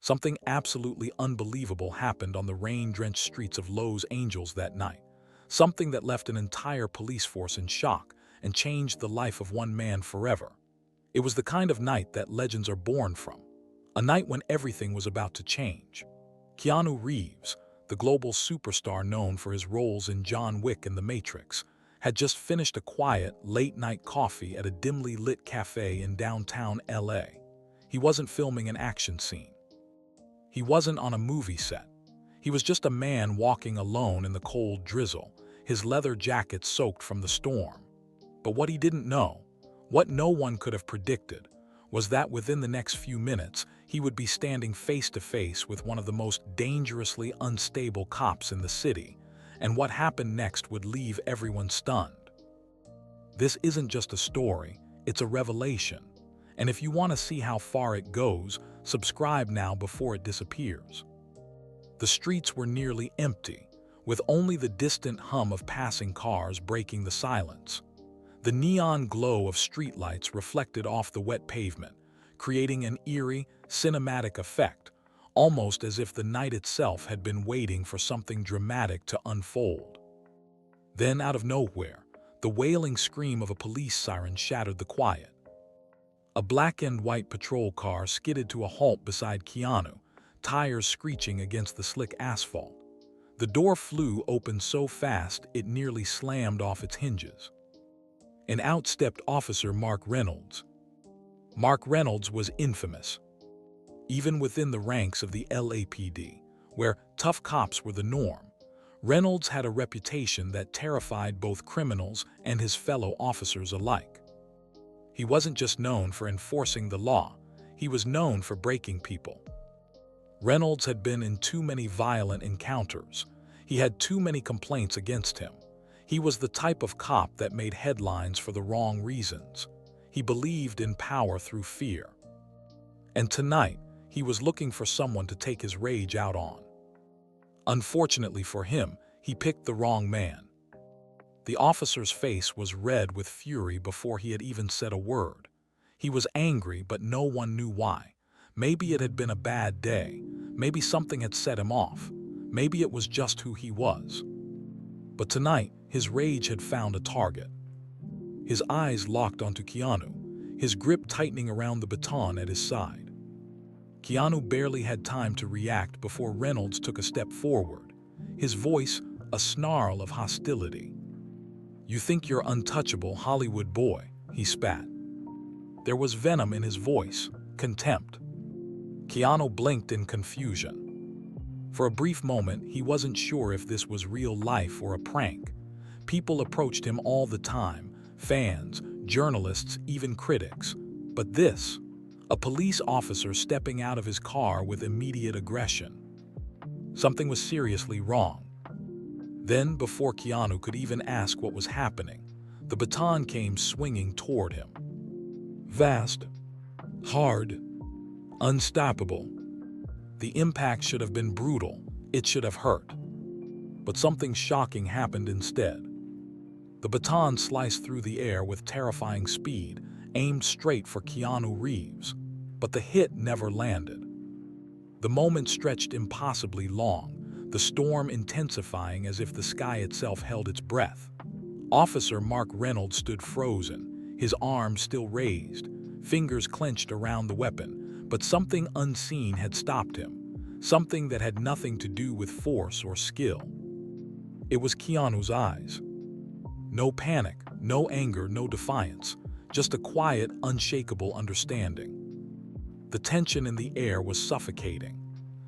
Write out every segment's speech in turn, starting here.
Something absolutely unbelievable happened on the rain-drenched streets of Los Angeles that night. Something that left an entire police force in shock and changed the life of one man forever. It was the kind of night that legends are born from. A night when everything was about to change. Keanu Reeves, the global superstar known for his roles in John Wick and The Matrix, had just finished a quiet, late-night coffee at a dimly lit cafe in downtown LA. He wasn't filming an action scene. He wasn't on a movie set. He was just a man walking alone in the cold drizzle, his leather jacket soaked from the storm. But what he didn't know, what no one could have predicted, was that within the next few minutes, he would be standing face to face with one of the most dangerously unstable cops in the city, and what happened next would leave everyone stunned. This isn't just a story, it's a revelation. And if you want to see how far it goes, subscribe now before it disappears. The streets were nearly empty, with only the distant hum of passing cars breaking the silence. The neon glow of streetlights reflected off the wet pavement, creating an eerie, cinematic effect, almost as if the night itself had been waiting for something dramatic to unfold. Then, out of nowhere, the wailing scream of a police siren shattered the quiet. A black and white patrol car skidded to a halt beside Keanu, tires screeching against the slick asphalt. The door flew open so fast it nearly slammed off its hinges. And out stepped Officer Mark Reynolds. Mark Reynolds was infamous. Even within the ranks of the LAPD, where tough cops were the norm, Reynolds had a reputation that terrified both criminals and his fellow officers alike. He wasn't just known for enforcing the law, he was known for breaking people. Reynolds had been in too many violent encounters. He had too many complaints against him. He was the type of cop that made headlines for the wrong reasons. He believed in power through fear. And tonight, he was looking for someone to take his rage out on. Unfortunately for him, he picked the wrong man. The officer's face was red with fury before he had even said a word. He was angry, but no one knew why. Maybe it had been a bad day. Maybe something had set him off. Maybe it was just who he was. But tonight, his rage had found a target. His eyes locked onto Keanu, his grip tightening around the baton at his side. Keanu barely had time to react before Reynolds took a step forward, his voice a snarl of hostility. "You think you're untouchable, Hollywood boy," he spat. There was venom in his voice, contempt. Keanu blinked in confusion. For a brief moment, he wasn't sure if this was real life or a prank. People approached him all the time, fans, journalists, even critics. But this, a police officer stepping out of his car with immediate aggression. Something was seriously wrong. Then, before Keanu could even ask what was happening, the baton came swinging toward him. Vast, hard, unstoppable. The impact should have been brutal, it should have hurt. But something shocking happened instead. The baton sliced through the air with terrifying speed, aimed straight for Keanu Reeves, but the hit never landed. The moment stretched impossibly long, the storm intensifying as if the sky itself held its breath. Officer Mark Reynolds stood frozen, his arms still raised, fingers clenched around the weapon, but something unseen had stopped him, something that had nothing to do with force or skill. It was Keanu's eyes. No panic, no anger, no defiance, just a quiet, unshakable understanding. The tension in the air was suffocating.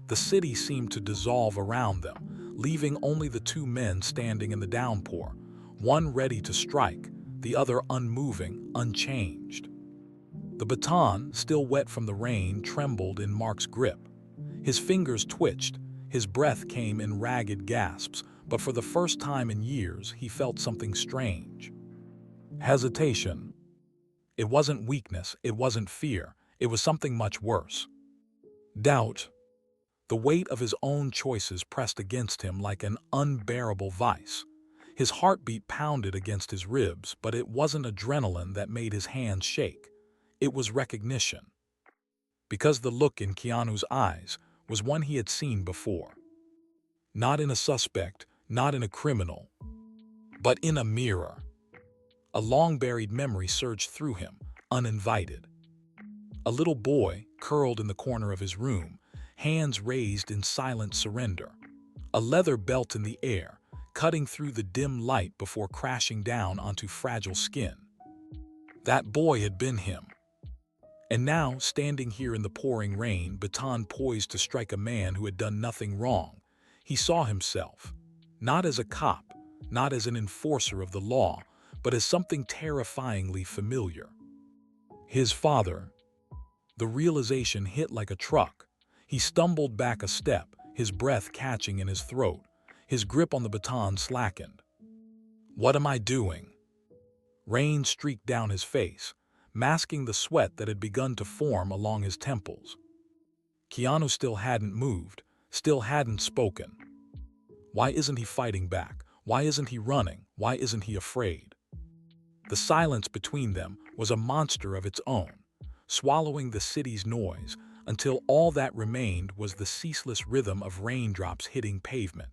The city seemed to dissolve around them, leaving only the two men standing in the downpour, one ready to strike, the other unmoving, unchanged. The baton, still wet from the rain, trembled in Mark's grip. His fingers twitched, his breath came in ragged gasps, but for the first time in years, he felt something strange. Hesitation. It wasn't weakness, it wasn't fear, it was something much worse. Doubt. The weight of his own choices pressed against him like an unbearable vice. His heartbeat pounded against his ribs, but it wasn't adrenaline that made his hands shake. It was recognition. Because the look in Keanu's eyes, was one he had seen before. Not in a suspect, not in a criminal, but in a mirror. A long-buried memory surged through him, uninvited. A little boy, curled in the corner of his room, hands raised in silent surrender. A leather belt in the air, cutting through the dim light before crashing down onto fragile skin. That boy had been him. And now, standing here in the pouring rain, baton poised to strike a man who had done nothing wrong, he saw himself, not as a cop, not as an enforcer of the law, but as something terrifyingly familiar. His father. The realization hit like a truck. He stumbled back a step, his breath catching in his throat. His grip on the baton slackened. What am I doing? Rain streaked down his face, masking the sweat that had begun to form along his temples. Keanu still hadn't moved, still hadn't spoken. Why isn't he fighting back? Why isn't he running? Why isn't he afraid? The silence between them was a monster of its own, swallowing the city's noise until all that remained was the ceaseless rhythm of raindrops hitting pavement.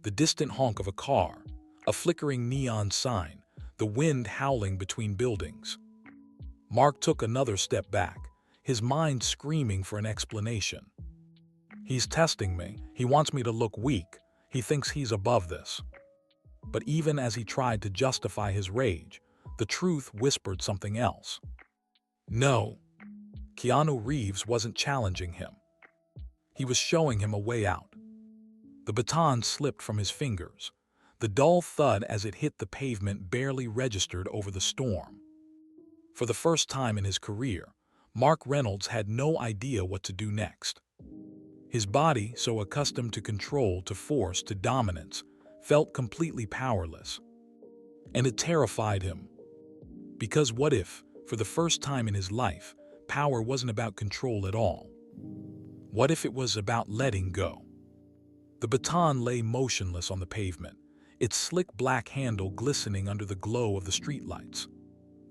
The distant honk of a car, a flickering neon sign, the wind howling between buildings. Mark took another step back, his mind screaming for an explanation. He's testing me. He wants me to look weak. He thinks he's above this. But even as he tried to justify his rage, the truth whispered something else. No, Keanu Reeves wasn't challenging him. He was showing him a way out. The baton slipped from his fingers. The dull thud as it hit the pavement barely registered over the storm. For the first time in his career, Mark Reynolds had no idea what to do next. His body, so accustomed to control, to force, to dominance, felt completely powerless. And it terrified him. Because what if, for the first time in his life, power wasn't about control at all? What if it was about letting go? The baton lay motionless on the pavement, its slick black handle glistening under the glow of the streetlights.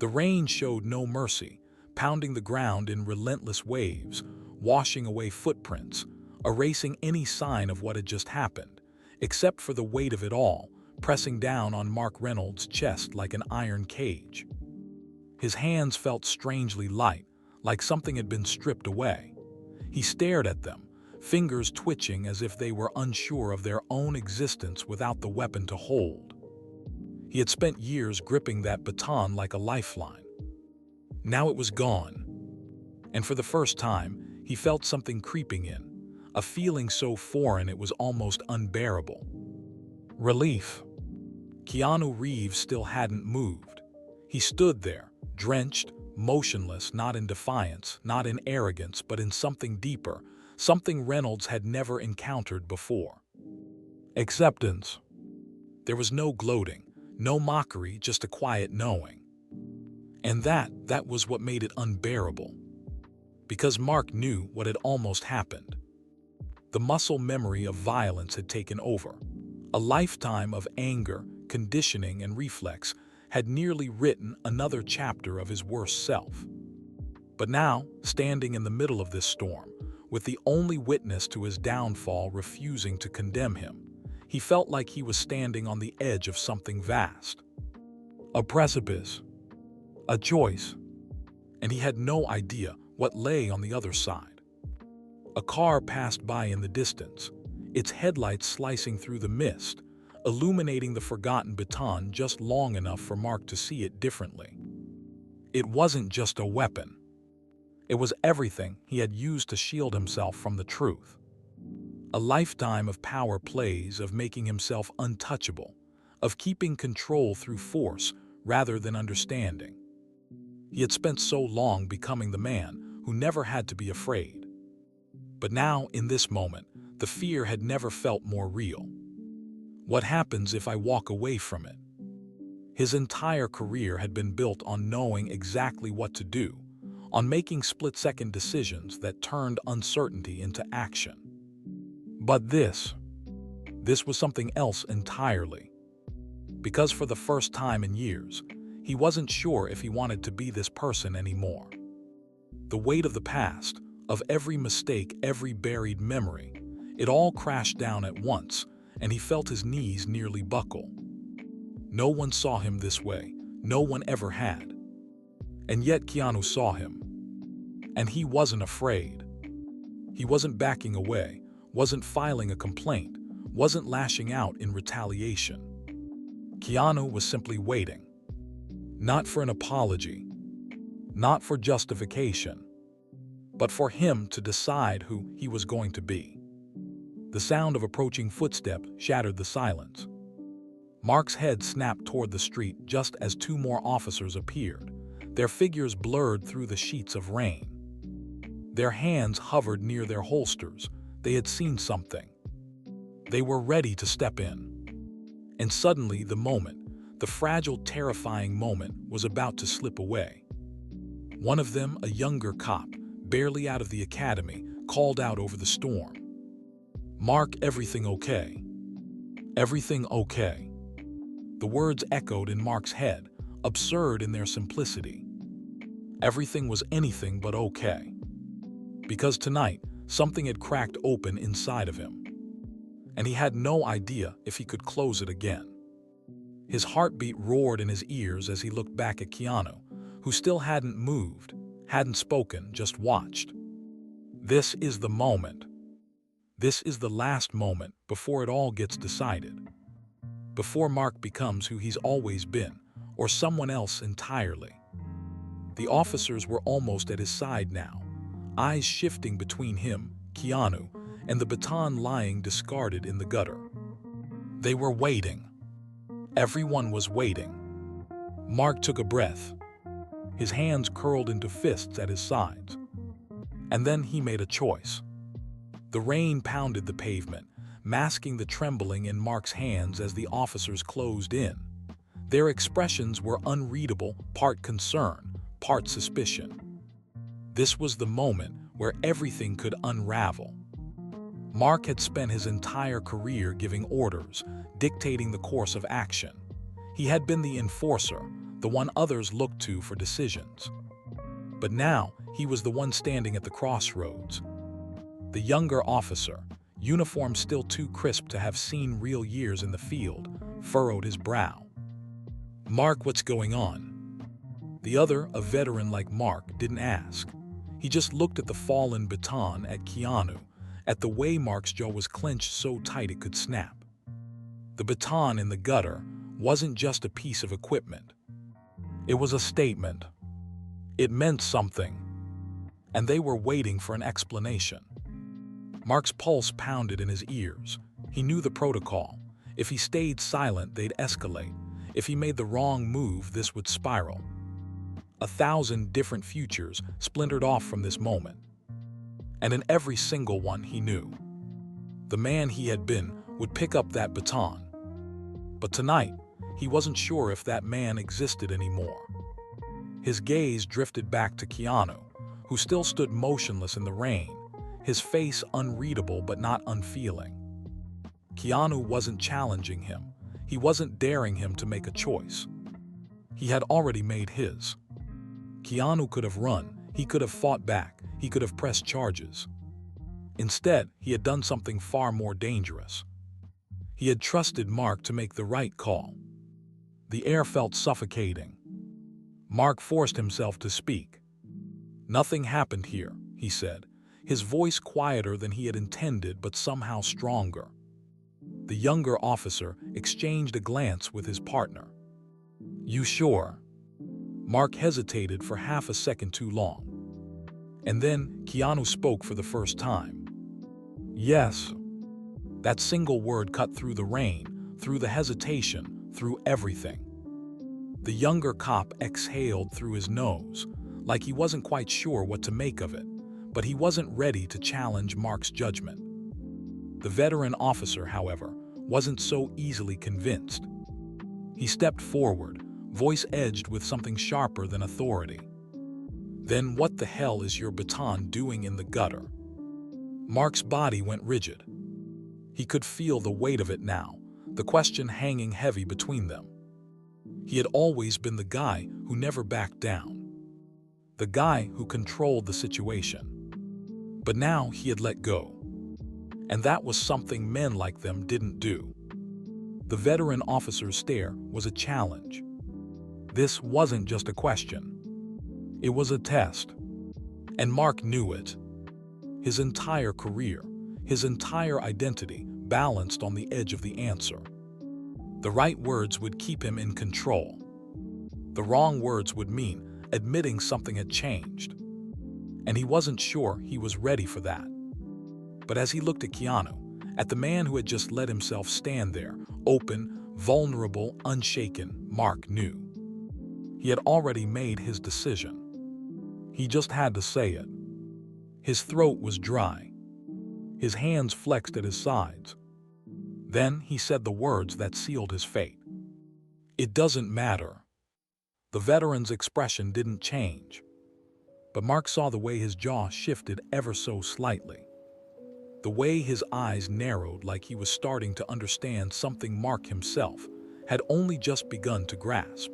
The rain showed no mercy, pounding the ground in relentless waves, washing away footprints, erasing any sign of what had just happened, except for the weight of it all, pressing down on Mark Reynolds' chest like an iron cage. His hands felt strangely light, like something had been stripped away. He stared at them, fingers twitching as if they were unsure of their own existence without the weapon to hold. He had spent years gripping that baton like a lifeline. Now it was gone. And for the first time, he felt something creeping in, a feeling so foreign it was almost unbearable. Relief. Keanu Reeves still hadn't moved. He stood there, drenched, motionless, not in defiance, not in arrogance, but in something deeper, something Reynolds had never encountered before. Acceptance. There was no gloating, no mockery, just a quiet knowing. And that was what made it unbearable. Because Mark knew what had almost happened. The muscle memory of violence had taken over. A lifetime of anger, conditioning, and reflex had nearly written another chapter of his worst self. But now, standing in the middle of this storm, with the only witness to his downfall refusing to condemn him, he felt like he was standing on the edge of something vast. A precipice. A choice. And he had no idea what lay on the other side. A car passed by in the distance, its headlights slicing through the mist, illuminating the forgotten baton just long enough for Mark to see it differently. It wasn't just a weapon. It was everything he had used to shield himself from the truth. A lifetime of power plays, of making himself untouchable, of keeping control through force rather than understanding. He had spent so long becoming the man who never had to be afraid. But now, in this moment, the fear had never felt more real. What happens if I walk away from it? His entire career had been built on knowing exactly what to do, on making split-second decisions that turned uncertainty into action. But this was something else entirely. Because for the first time in years, he wasn't sure if he wanted to be this person anymore. The weight of the past, of every mistake, every buried memory. It all crashed down at once, and he felt his knees nearly buckle. No one saw him this way. No one ever had. And yet Keanu saw him. And he wasn't afraid. He wasn't backing away, wasn't filing a complaint, wasn't lashing out in retaliation. Keanu was simply waiting. Not for an apology, not for justification, but for him to decide who he was going to be. The sound of approaching footsteps shattered the silence. Mark's head snapped toward the street just as two more officers appeared, their figures blurred through the sheets of rain. Their hands hovered near their holsters. They had seen something. They were ready to step in. And suddenly the moment, the fragile, terrifying moment, was about to slip away. One of them, a younger cop, barely out of the academy, called out over the storm. "Mark, everything okay? Everything okay?" The words echoed in Mark's head, absurd in their simplicity. Everything was anything but okay. Because tonight, something had cracked open inside of him. And he had no idea if he could close it again. His heartbeat roared in his ears as he looked back at Keanu, who still hadn't moved, hadn't spoken, just watched. This is the moment. This is the last moment before it all gets decided. Before Mark becomes who he's always been, or someone else entirely. The officers were almost at his side now, eyes shifting between him, Keanu, and the baton lying discarded in the gutter. They were waiting. Everyone was waiting. Mark took a breath. His hands curled into fists at his sides. And then he made a choice. The rain pounded the pavement, masking the trembling in Mark's hands as the officers closed in. Their expressions were unreadable, part concern, part suspicion. This was the moment where everything could unravel. Mark had spent his entire career giving orders, dictating the course of action. He had been the enforcer, the one others looked to for decisions. But now, he was the one standing at the crossroads. The younger officer, uniform still too crisp to have seen real years in the field, furrowed his brow. "Mark, what's going on?" The other, a veteran like Mark, didn't ask. He just looked at the fallen baton, at Keanu, at the way Mark's jaw was clenched so tight it could snap. The baton in the gutter wasn't just a piece of equipment. It was a statement. It meant something. And they were waiting for an explanation. Mark's pulse pounded in his ears. He knew the protocol. If he stayed silent, they'd escalate. If he made the wrong move, this would spiral. 1,000 different futures splintered off from this moment. And in every single one he knew, the man he had been would pick up that baton. But tonight, he wasn't sure if that man existed anymore. His gaze drifted back to Keanu, who still stood motionless in the rain, his face unreadable but not unfeeling. Keanu wasn't challenging him. He wasn't daring him to make a choice. He had already made his. Keanu could have run, he could have fought back, he could have pressed charges. Instead, he had done something far more dangerous. He had trusted Mark to make the right call. The air felt suffocating. Mark forced himself to speak. "Nothing happened here," he said, his voice quieter than he had intended but somehow stronger. The younger officer exchanged a glance with his partner. "You sure?" Mark hesitated for half a second too long. And then Keanu spoke for the first time. "Yes." That single word cut through the rain, through the hesitation, through everything. The younger cop exhaled through his nose, like he wasn't quite sure what to make of it, but he wasn't ready to challenge Mark's judgment. The veteran officer, however, wasn't so easily convinced. He stepped forward, voice edged with something sharper than authority. "Then what the hell is your baton doing in the gutter?" Mark's body went rigid. He could feel the weight of it now, the question hanging heavy between them. He had always been the guy who never backed down. The guy who controlled the situation. But now he had let go. And that was something men like them didn't do. The veteran officer's stare was a challenge. This wasn't just a question. It was a test. And Mark knew it. His entire career, his entire identity balanced on the edge of the answer. The right words would keep him in control. The wrong words would mean admitting something had changed. And he wasn't sure he was ready for that. But as he looked at Keanu, at the man who had just let himself stand there, open, vulnerable, unshaken, Mark knew. He had already made his decision. He just had to say it. His throat was dry. His hands flexed at his sides. Then he said the words that sealed his fate. It doesn't matter. The veteran's expression didn't change. But Mark saw the way his jaw shifted ever so slightly. The way his eyes narrowed like he was starting to understand something Mark himself had only just begun to grasp.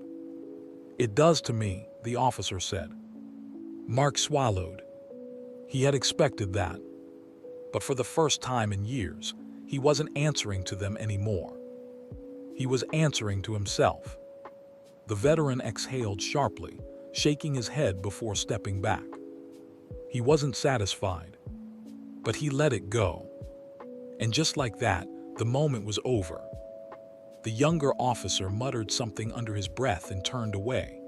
It does to me, the officer said. Mark swallowed. He had expected that. But for the first time in years, he wasn't answering to them anymore. He was answering to himself. The veteran exhaled sharply, shaking his head before stepping back. He wasn't satisfied, but he let it go. And just like that, the moment was over. The younger officer muttered something under his breath and turned away.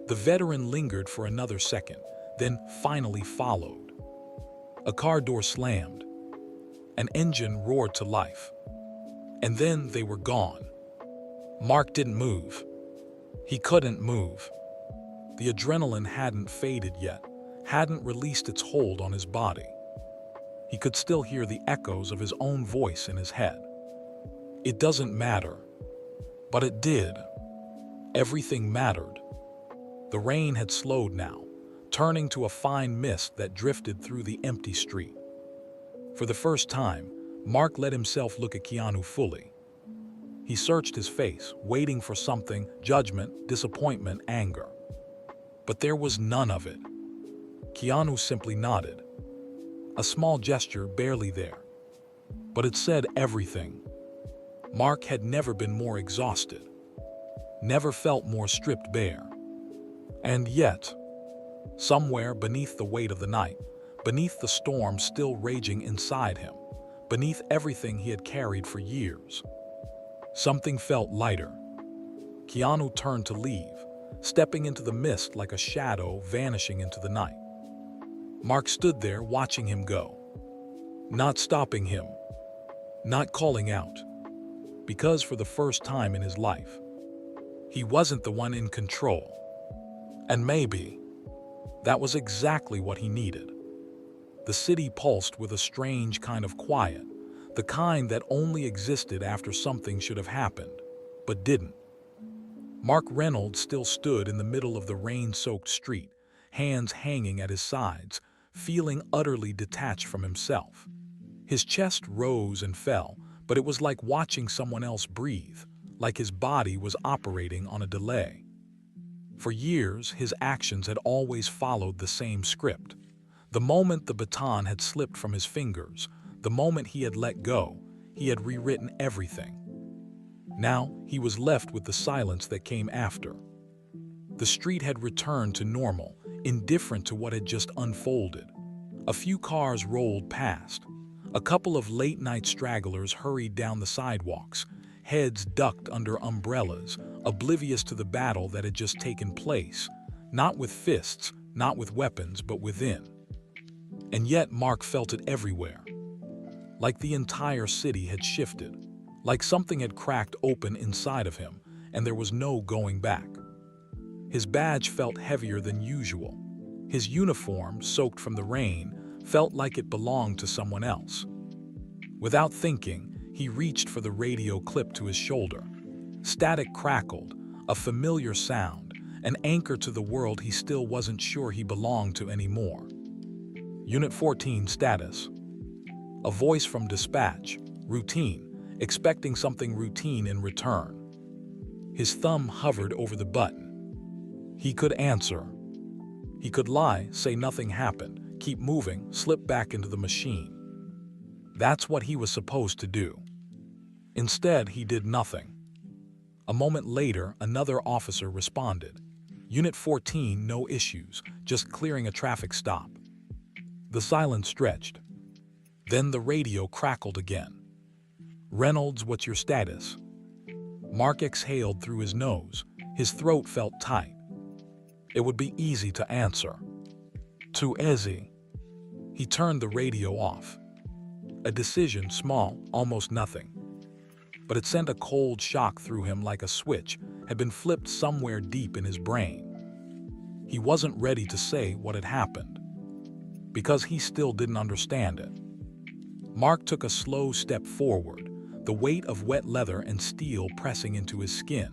The veteran lingered for another second, then finally followed. A car door slammed. An engine roared to life. And then they were gone. Mark didn't move. He couldn't move. The adrenaline hadn't faded yet, hadn't released its hold on his body. He could still hear the echoes of his own voice in his head. It doesn't matter. But it did. Everything mattered. The rain had slowed now, turning to a fine mist that drifted through the empty street. For the first time, Mark let himself look at Keanu fully. He searched his face, waiting for something: judgment, disappointment, anger. But there was none of it. Keanu simply nodded. A small gesture barely there. But it said everything. Mark had never been more exhausted. Never felt more stripped bare. And yet, somewhere beneath the weight of the night, beneath the storm still raging inside him, beneath everything he had carried for years, something felt lighter. Keanu turned to leave, stepping into the mist like a shadow vanishing into the night. Mark stood there watching him go, not stopping him, not calling out, because for the first time in his life, he wasn't the one in control. And maybe that was exactly what he needed. The city pulsed with a strange kind of quiet, the kind that only existed after something should have happened, but didn't. Mark Reynolds still stood in the middle of the rain-soaked street, hands hanging at his sides, feeling utterly detached from himself. His chest rose and fell, but it was like watching someone else breathe, like his body was operating on a delay. For years, his actions had always followed the same script. The moment the baton had slipped from his fingers, the moment he had let go, he had rewritten everything. Now, he was left with the silence that came after. The street had returned to normal, indifferent to what had just unfolded. A few cars rolled past. A couple of late-night stragglers hurried down the sidewalks, heads ducked under umbrellas, oblivious to the battle that had just taken place, not with fists, not with weapons, but within. And yet Mark felt it everywhere. Like the entire city had shifted, like something had cracked open inside of him, and there was no going back. His badge felt heavier than usual. His uniform, soaked from the rain, felt like it belonged to someone else. Without thinking, he reached for the radio clip to his shoulder. Static crackled, a familiar sound, an anchor to the world he still wasn't sure he belonged to anymore. Unit 14 status. A voice from dispatch, routine, expecting something routine in return. His thumb hovered over the button. He could answer. He could lie, say nothing happened, keep moving, slip back into the machine. That's what he was supposed to do. Instead, he did nothing. A moment later, another officer responded. Unit 14, no issues, just clearing a traffic stop. The silence stretched. Then the radio crackled again. Reynolds, what's your status? Mark exhaled through his nose. His throat felt tight. It would be easy to answer. Too easy. He turned the radio off. A decision, small, almost nothing. But it sent a cold shock through him like a switch had been flipped somewhere deep in his brain. He wasn't ready to say what had happened, because he still didn't understand it. Mark took a slow step forward, the weight of wet leather and steel pressing into his skin.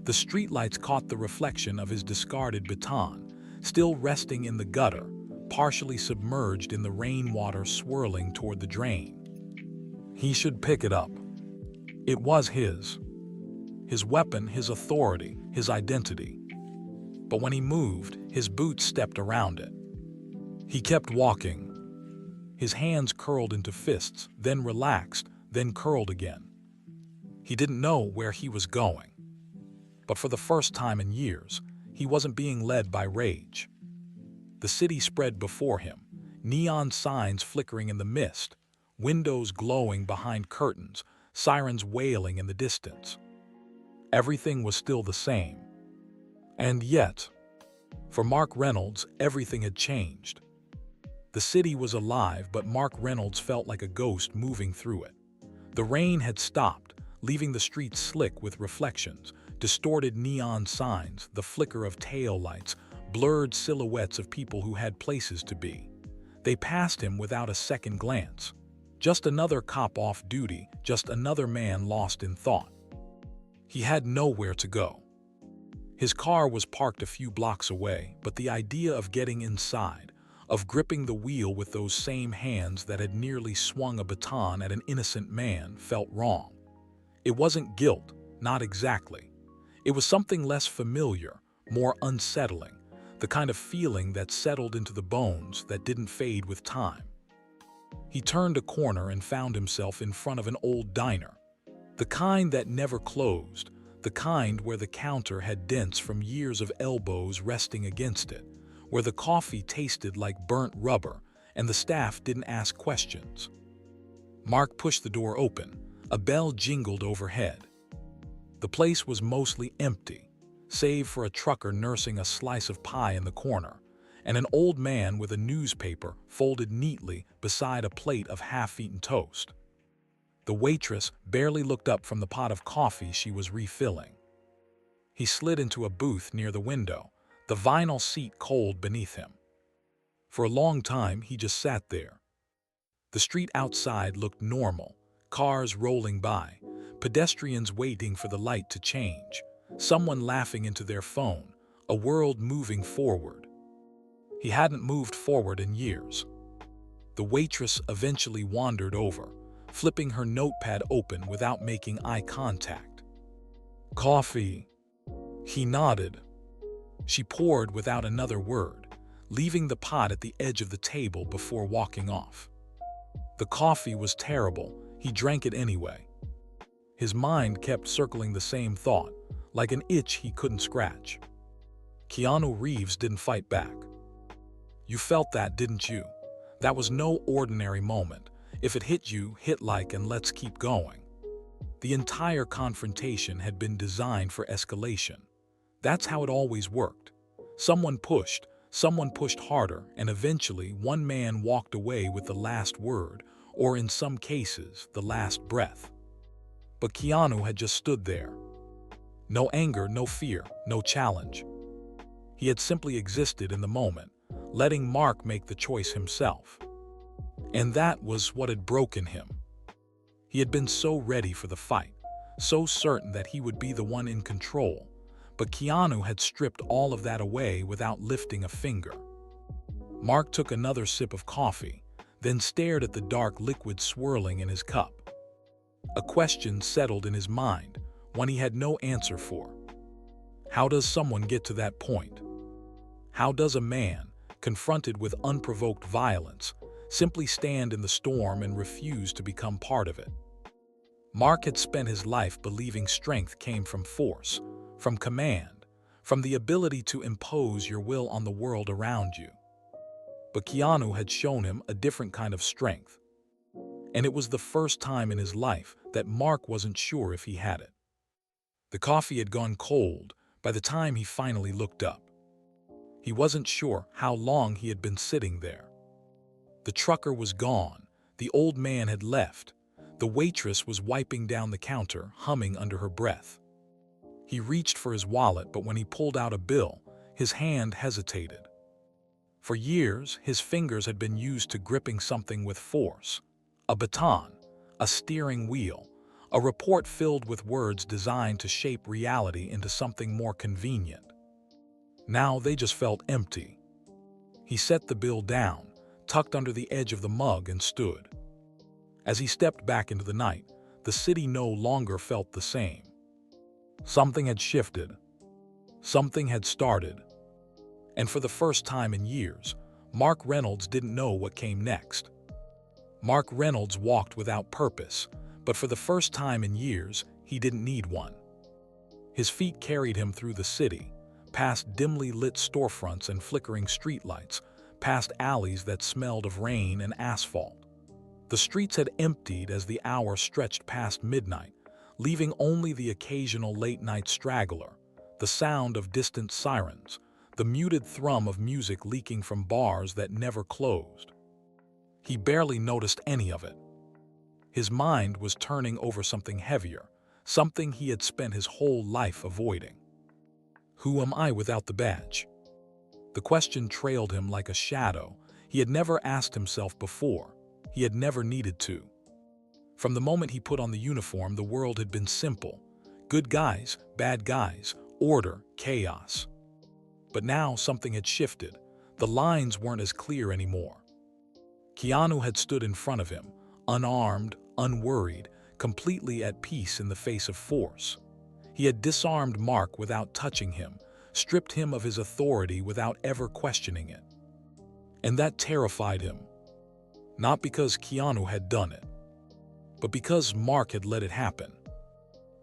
The streetlights caught the reflection of his discarded baton, still resting in the gutter, partially submerged in the rainwater swirling toward the drain. He should pick it up. It was his. His weapon, his authority, his identity. But when he moved, his boots stepped around it. He kept walking. His hands curled into fists, then relaxed, then curled again. He didn't know where he was going. But for the first time in years, he wasn't being led by rage. The city spread before him, neon signs flickering in the mist, windows glowing behind curtains, sirens wailing in the distance. Everything was still the same. And yet, for Mark Reynolds, everything had changed. The city was alive, but Mark Reynolds felt like a ghost moving through it. The rain had stopped, leaving the streets slick with reflections, distorted neon signs, the flicker of taillights, blurred silhouettes of people who had places to be. They passed him without a second glance. Just another cop off duty, just another man lost in thought. He had nowhere to go. His car was parked a few blocks away, but the idea of getting inside, of gripping the wheel with those same hands that had nearly swung a baton at an innocent man, felt wrong. It wasn't guilt, not exactly. It was something less familiar, more unsettling, the kind of feeling that settled into the bones that didn't fade with time. He turned a corner and found himself in front of an old diner. The kind that never closed, the kind where the counter had dents from years of elbows resting against it, where the coffee tasted like burnt rubber and the staff didn't ask questions. Mark pushed the door open. A bell jingled overhead. The place was mostly empty, save for a trucker nursing a slice of pie in the corner, and an old man with a newspaper folded neatly beside a plate of half-eaten toast. The waitress barely looked up from the pot of coffee she was refilling. He slid into a booth near the window, the vinyl seat cold beneath him. For a long time, he just sat there. The street outside looked normal, cars rolling by, pedestrians waiting for the light to change, someone laughing into their phone, a world moving forward. He hadn't moved forward in years. The waitress eventually wandered over, flipping her notepad open without making eye contact. Coffee. He nodded. She poured without another word, leaving the pot at the edge of the table before walking off. The coffee was terrible. He drank it anyway. His mind kept circling the same thought, like an itch he couldn't scratch. Keanu Reeves didn't fight back. You felt that, didn't you? That was no ordinary moment. If it hit you, hit like and let's keep going. The entire confrontation had been designed for escalation. That's how it always worked. Someone pushed harder, and eventually one man walked away with the last word, or in some cases, the last breath. But Keanu had just stood there. No anger, no fear, no challenge. He had simply existed in the moment, letting Mark make the choice himself. And that was what had broken him. He had been so ready for the fight, so certain that he would be the one in control, but Keanu had stripped all of that away without lifting a finger. Mark took another sip of coffee, then stared at the dark liquid swirling in his cup. A question settled in his mind, one he had no answer for. How does someone get to that point? How does a man, confronted with unprovoked violence, simply stand in the storm and refuse to become part of it. Mark had spent his life believing strength came from force, from command, from the ability to impose your will on the world around you. But Keanu had shown him a different kind of strength. And it was the first time in his life that Mark wasn't sure if he had it. The coffee had gone cold by the time he finally looked up. He wasn't sure how long he had been sitting there. The trucker was gone, the old man had left, the waitress was wiping down the counter, humming under her breath. He reached for his wallet, but when he pulled out a bill, his hand hesitated. For years, his fingers had been used to gripping something with force. A baton, a steering wheel, a report filled with words designed to shape reality into something more convenient. Now they just felt empty. He set the bill down, tucked under the edge of the mug, and stood. As he stepped back into the night, the city no longer felt the same. Something had shifted. Something had started. And for the first time in years, Mark Reynolds didn't know what came next. Mark Reynolds walked without purpose, but for the first time in years, he didn't need one. His feet carried him through the city, past dimly lit storefronts and flickering streetlights, past alleys that smelled of rain and asphalt. The streets had emptied as the hour stretched past midnight, leaving only the occasional late-night straggler, the sound of distant sirens, the muted thrum of music leaking from bars that never closed. He barely noticed any of it. His mind was turning over something heavier, something he had spent his whole life avoiding. Who am I without the badge? The question trailed him like a shadow. He had never asked himself before. He had never needed to. From the moment he put on the uniform, the world had been simple. Good guys, bad guys, order, chaos. But now something had shifted. The lines weren't as clear anymore. Keanu had stood in front of him, unarmed, unworried, completely at peace in the face of force. He had disarmed Mark without touching him, stripped him of his authority without ever questioning it. And that terrified him. Not because Keanu had done it, but because Mark had let it happen.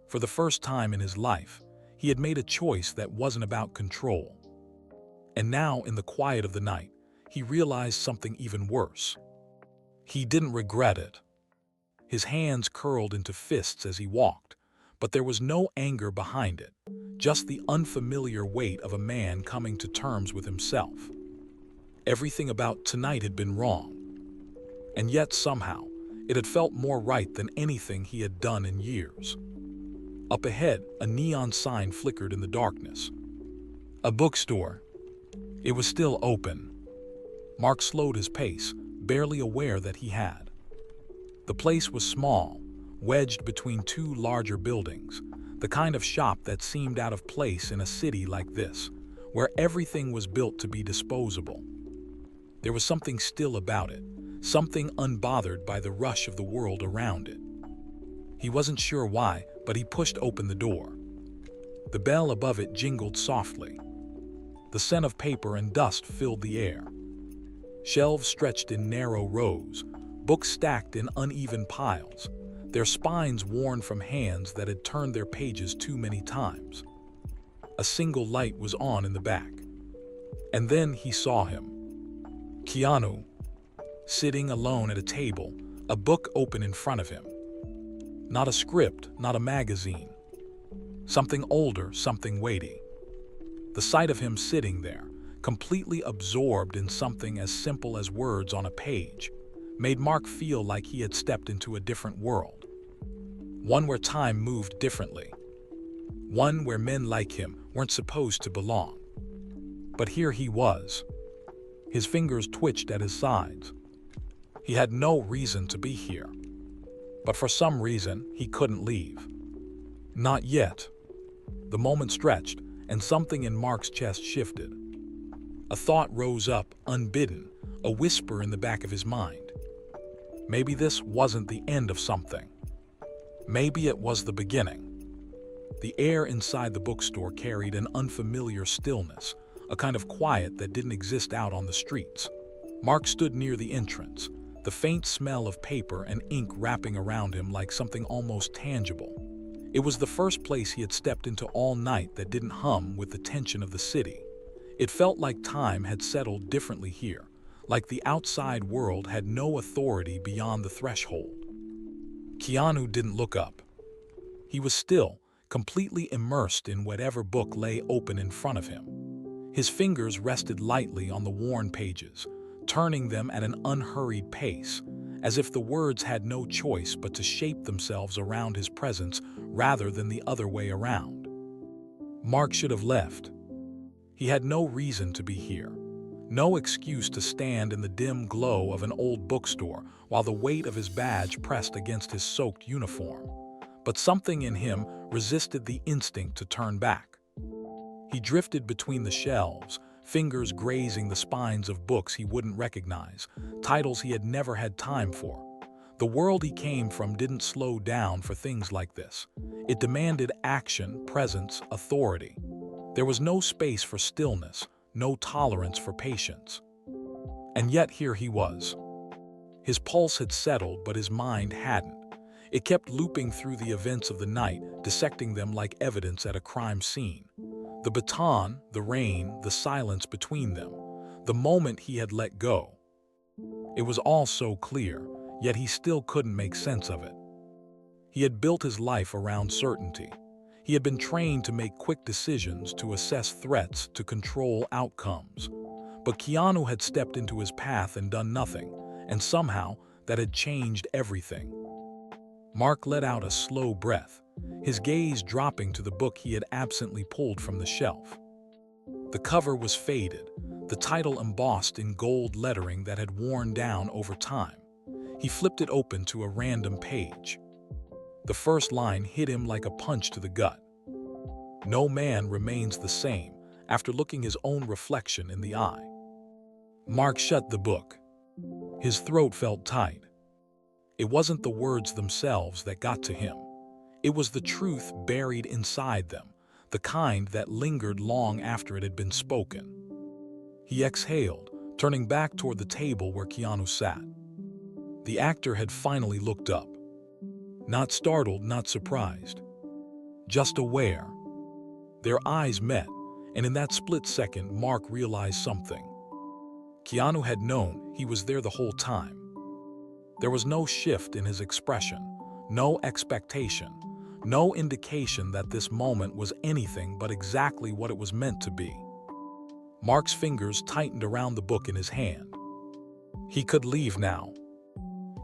For the first time in his life, he had made a choice that wasn't about control. And now, in the quiet of the night, he realized something even worse. He didn't regret it. His hands curled into fists as he walked, but there was no anger behind it, just the unfamiliar weight of a man coming to terms with himself. Everything about tonight had been wrong, and yet somehow it had felt more right than anything he had done in years. Up ahead, a neon sign flickered in the darkness. A bookstore. It was still open. Mark slowed his pace, barely aware that he had. The place was small, wedged between two larger buildings, the kind of shop that seemed out of place in a city like this, where everything was built to be disposable. There was something still about it, something unbothered by the rush of the world around it. He wasn't sure why, but he pushed open the door. The bell above it jingled softly. The scent of paper and dust filled the air. Shelves stretched in narrow rows, books stacked in uneven piles, their spines worn from hands that had turned their pages too many times. A single light was on in the back. And then he saw him. Keanu, sitting alone at a table, a book open in front of him. Not a script, not a magazine. Something older, something weighty. The sight of him sitting there, completely absorbed in something as simple as words on a page, made Mark feel like he had stepped into a different world. One where time moved differently. One where men like him weren't supposed to belong. But here he was. His fingers twitched at his sides. He had no reason to be here. But for some reason, he couldn't leave. Not yet. The moment stretched, and something in Mark's chest shifted. A thought rose up, unbidden, a whisper in the back of his mind. Maybe this wasn't the end of something. Maybe it was the beginning. The air inside the bookstore carried an unfamiliar stillness, a kind of quiet that didn't exist out on the streets. Mark stood near the entrance, the faint smell of paper and ink wrapping around him like something almost tangible. It was the first place he had stepped into all night that didn't hum with the tension of the city. It felt like time had settled differently here, like the outside world had no authority beyond the threshold. Keanu didn't look up. He was still, completely immersed in whatever book lay open in front of him. His fingers rested lightly on the worn pages, turning them at an unhurried pace, as if the words had no choice but to shape themselves around his presence rather than the other way around. Mark should have left. He had no reason to be here, no excuse to stand in the dim glow of an old bookstore while the weight of his badge pressed against his soaked uniform. But something in him resisted the instinct to turn back. He drifted between the shelves, fingers grazing the spines of books he wouldn't recognize, titles he had never had time for. The world he came from didn't slow down for things like this. It demanded action, presence, authority. There was no space for stillness, no tolerance for patience. And yet here he was. His pulse had settled, but his mind hadn't. It kept looping through the events of the night, dissecting them like evidence at a crime scene. The baton, the rain, the silence between them, the moment he had let go. It was all so clear, yet he still couldn't make sense of it. He had built his life around certainty. He had been trained to make quick decisions, to assess threats, to control outcomes. But Keanu had stepped into his path and done nothing, and somehow that had changed everything. Mark let out a slow breath, his gaze dropping to the book he had absently pulled from the shelf. The cover was faded, the title embossed in gold lettering that had worn down over time. He flipped it open to a random page. The first line hit him like a punch to the gut. No man remains the same after looking his own reflection in the eye. Mark shut the book. His throat felt tight. It wasn't the words themselves that got to him. It was the truth buried inside them, the kind that lingered long after it had been spoken. He exhaled, turning back toward the table where Keanu sat. The actor had finally looked up. Not startled, not surprised. Just aware. Their eyes met, and in that split second, Mark realized something. Keanu had known he was there the whole time. There was no shift in his expression, no expectation, no indication that this moment was anything but exactly what it was meant to be. Mark's fingers tightened around the book in his hand. He could leave now.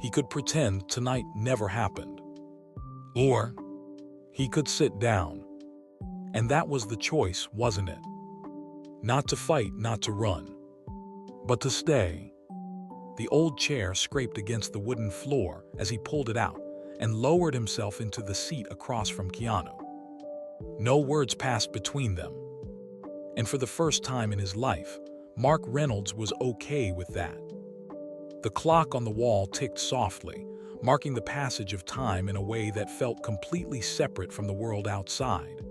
He could pretend tonight never happened. Or he could sit down. And that was the choice, wasn't it? Not to fight, not to run, but to stay. The old chair scraped against the wooden floor as he pulled it out and lowered himself into the seat across from Keanu. No words passed between them. And for the first time in his life, Mark Reynolds was okay with that. The clock on the wall ticked softly, marking the passage of time in a way that felt completely separate from the world outside.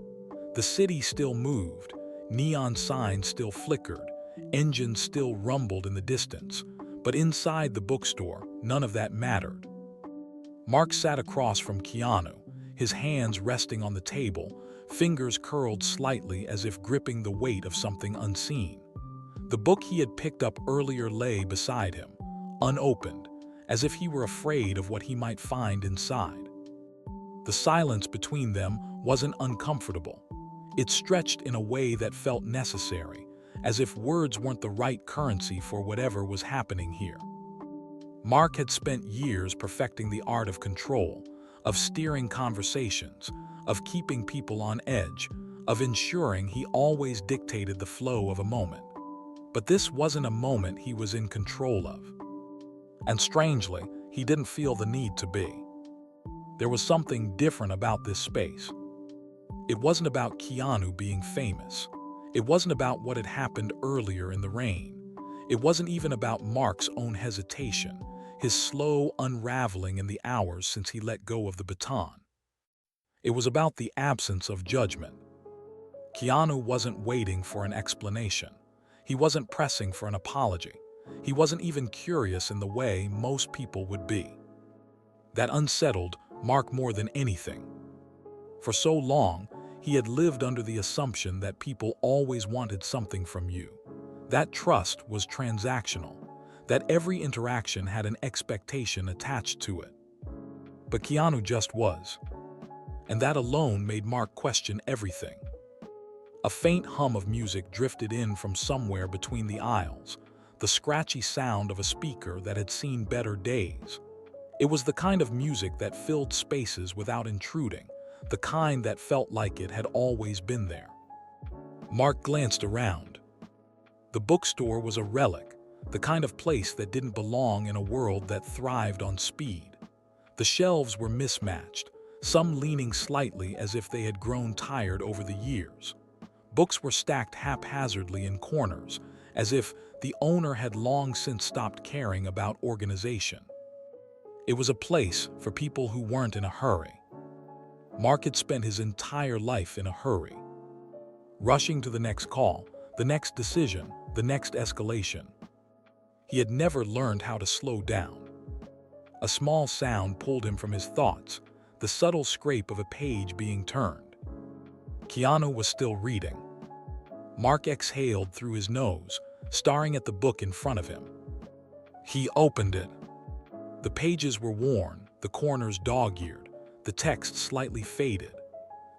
The city still moved, neon signs still flickered, engines still rumbled in the distance, but inside the bookstore, none of that mattered. Mark sat across from Keanu, his hands resting on the table, fingers curled slightly as if gripping the weight of something unseen. The book he had picked up earlier lay beside him, unopened, as if he were afraid of what he might find inside. The silence between them wasn't uncomfortable. It stretched in a way that felt necessary, as if words weren't the right currency for whatever was happening here. Mark had spent years perfecting the art of control, of steering conversations, of keeping people on edge, of ensuring he always dictated the flow of a moment. But this wasn't a moment he was in control of. And strangely, he didn't feel the need to be. There was something different about this space. It wasn't about Keanu being famous. It wasn't about what had happened earlier in the rain. It wasn't even about Mark's own hesitation, his slow unraveling in the hours since he let go of the baton. It was about the absence of judgment. Keanu wasn't waiting for an explanation. He wasn't pressing for an apology. He wasn't even curious in the way most people would be. That unsettled Mark more than anything. For so long, he had lived under the assumption that people always wanted something from you. That trust was transactional, that every interaction had an expectation attached to it. But Keanu just was. And that alone made Mark question everything. A faint hum of music drifted in from somewhere between the aisles, the scratchy sound of a speaker that had seen better days. It was the kind of music that filled spaces without intruding, the kind that felt like it had always been there. Mark glanced around. The bookstore was a relic, the kind of place that didn't belong in a world that thrived on speed. The shelves were mismatched, some leaning slightly as if they had grown tired over the years. Books were stacked haphazardly in corners, as if the owner had long since stopped caring about organization. It was a place for people who weren't in a hurry. Mark had spent his entire life in a hurry, rushing to the next call, the next decision, the next escalation. He had never learned how to slow down. A small sound pulled him from his thoughts, the subtle scrape of a page being turned. Keanu was still reading. Mark exhaled through his nose, staring at the book in front of him. He opened it. The pages were worn, the corners dog-eared, the text slightly faded.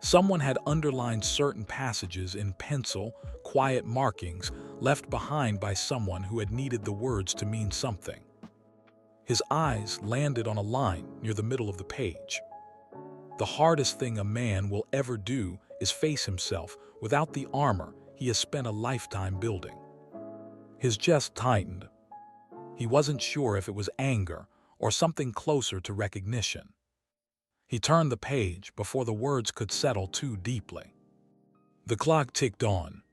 Someone had underlined certain passages in pencil, quiet markings left behind by someone who had needed the words to mean something. His eyes landed on a line near the middle of the page. The hardest thing a man will ever do is face himself without the armor he has spent a lifetime building. His chest tightened. He wasn't sure if it was anger or something closer to recognition. He turned the page before the words could settle too deeply. The clock ticked on.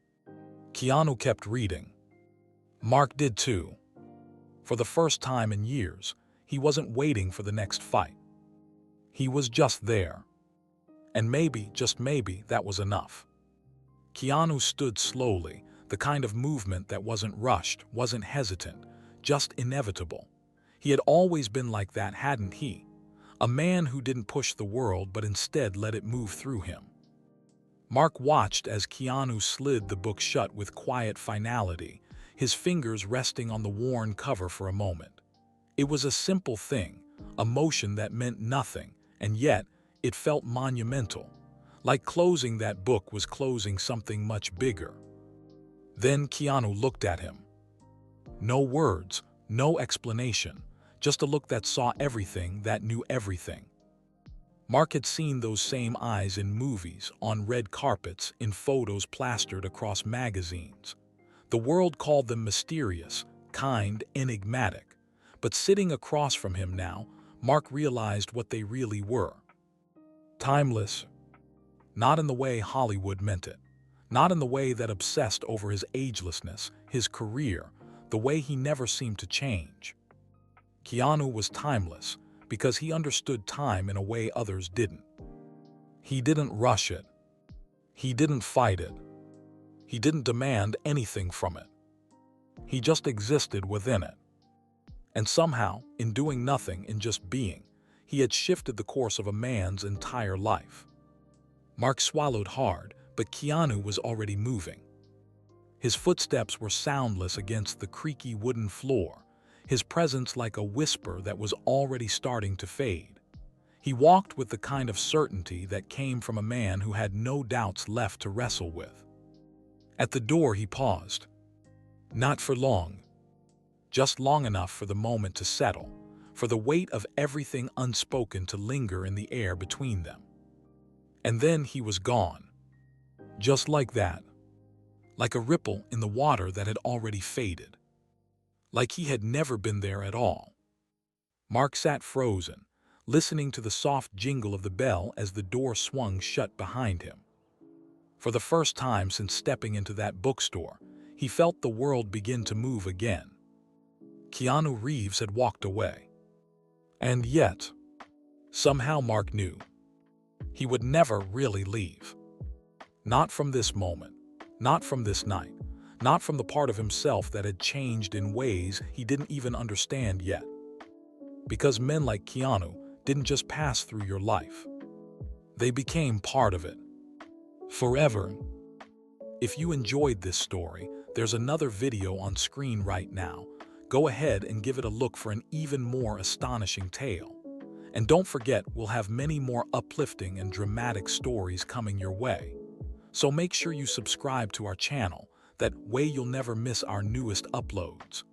Keanu kept reading. Mark did too. For the first time in years, he wasn't waiting for the next fight. He was just there. And maybe, just maybe, that was enough. Keanu stood slowly, the kind of movement that wasn't rushed, wasn't hesitant, just inevitable. He had always been like that, hadn't he? A man who didn't push the world but instead let it move through him. Mark watched as Keanu slid the book shut with quiet finality, his fingers resting on the worn cover for a moment. It was a simple thing, a motion that meant nothing, and yet it felt monumental, like closing that book was closing something much bigger. Then Keanu looked at him. No words, no explanation, just a look that saw everything, that knew everything. Mark had seen those same eyes in movies, on red carpets, in photos plastered across magazines. The world called them mysterious, kind, enigmatic. But sitting across from him now, Mark realized what they really were. Timeless. Not in the way Hollywood meant it. Not in the way that obsessed over his agelessness, his career, the way he never seemed to change. Keanu was timeless because he understood time in a way others didn't. He didn't rush it. He didn't fight it. He didn't demand anything from it. He just existed within it. And somehow, in doing nothing, in just being, he had shifted the course of a man's entire life. Mark swallowed hard, but Keanu was already moving. His footsteps were soundless against the creaky wooden floor, his presence like a whisper that was already starting to fade. He walked with the kind of certainty that came from a man who had no doubts left to wrestle with. At the door he paused. Not for long. Just long enough for the moment to settle, for the weight of everything unspoken to linger in the air between them. And then he was gone. Just like that. Like a ripple in the water that had already faded. Like he had never been there at all. Mark sat frozen, listening to the soft jingle of the bell as the door swung shut behind him. For the first time since stepping into that bookstore, he felt the world begin to move again. Keanu Reeves had walked away. And yet, somehow Mark knew. He would never really leave. Not from this moment, not from this night, not from the part of himself that had changed in ways he didn't even understand yet. Because men like Keanu didn't just pass through your life. They became part of it. Forever. If you enjoyed this story, there's another video on screen right now. Go ahead and give it a look for an even more astonishing tale. And don't forget, we'll have many more uplifting and dramatic stories coming your way. So make sure you subscribe to our channel. That way you'll never miss our newest uploads.